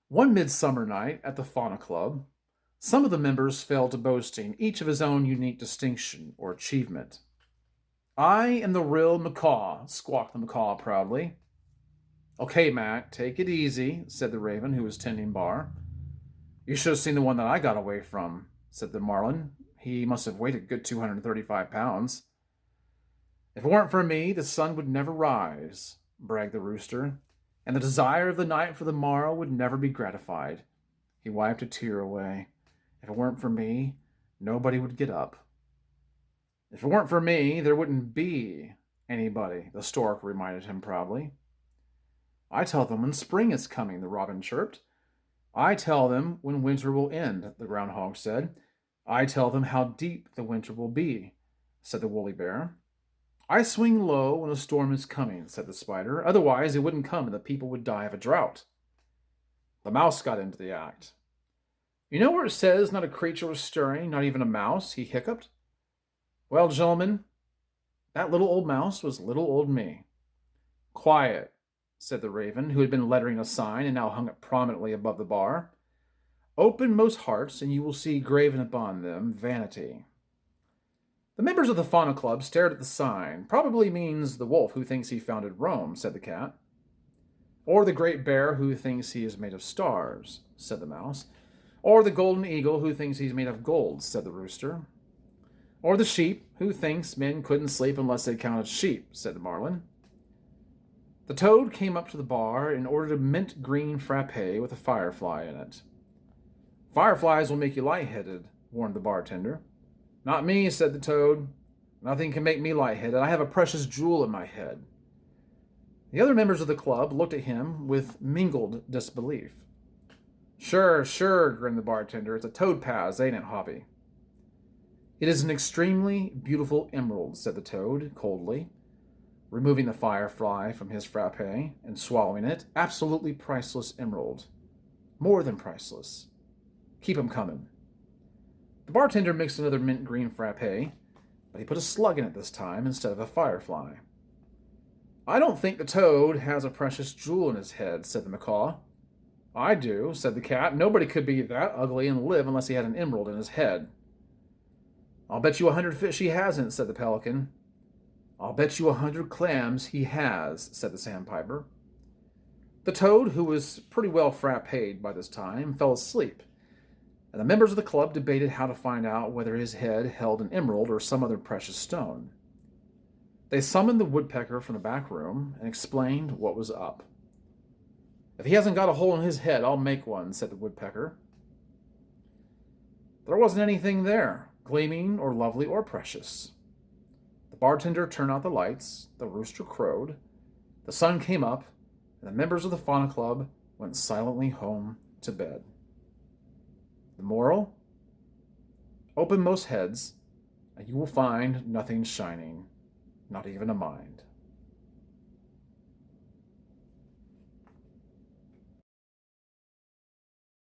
One midsummer night at the Fauna Club, some of the members fell to boasting, each of his own unique distinction or achievement. I am the real macaw, squawked the macaw proudly. Okay, Mac, take it easy, said the raven who was tending bar. You should have seen the one that I got away from, said the marlin. He must have weighed a good 235 pounds. If it weren't for me, the sun would never rise, bragged the rooster, and the desire of the night for the morrow would never be gratified. He wiped a tear away. If it weren't for me, nobody would get up. If it weren't for me, there wouldn't be anybody, the stork reminded him proudly. I tell them when spring is coming, the robin chirped. I tell them when winter will end, the groundhog said. I tell them how deep the winter will be, said the woolly bear. I swing low when a storm is coming, said the spider. Otherwise, it wouldn't come and the people would die of a drought. The mouse got into the act. You know where it says not a creature was stirring, not even a mouse? He hiccuped. Well, gentlemen, that little old mouse was little old me. Quiet, said the raven, who had been lettering a sign and now hung it prominently above the bar. Open most hearts, and you will see graven upon them vanity. The members of the Fauna Club stared at the sign. Probably means the wolf who thinks he founded Rome, said the cat. Or the great bear who thinks he is made of stars, said the mouse. Or the golden eagle who thinks he's made of gold, said the rooster. Or the sheep who thinks men couldn't sleep unless they counted sheep, said the marlin. The toad came up to the bar and ordered a mint green frappe with a firefly in it. Fireflies will make you lightheaded, warned the bartender. Not me, said the toad. Nothing can make me lightheaded. I have a precious jewel in my head. The other members of the club looked at him with mingled disbelief. Sure, sure, grinned the bartender. It's a toad pass, ain't it, Hobby? It is an extremely beautiful emerald, said the toad, coldly, removing the firefly from his frappe and swallowing it. Absolutely priceless emerald. More than priceless. Keep 'em coming. The bartender mixed another mint green frappe, but he put a slug in it this time instead of a firefly. I don't think the toad has a precious jewel in his head, said the macaw. I do, said the cat. Nobody could be that ugly and live unless he had an emerald in his head. I'll bet you 100 fish he hasn't, said the pelican. I'll bet you 100 clams he has, said the sandpiper. The toad, who was pretty well frappéd by this time, fell asleep, and the members of the club debated how to find out whether his head held an emerald or some other precious stone. They summoned the woodpecker from the back room and explained what was up. If he hasn't got a hole in his head, I'll make one, said the woodpecker. There wasn't anything there, gleaming or lovely or precious. The bartender turned out the lights, the rooster crowed, the sun came up, and the members of the Fauna Club went silently home to bed. The moral? Open most heads, and you will find nothing shining, not even a mind.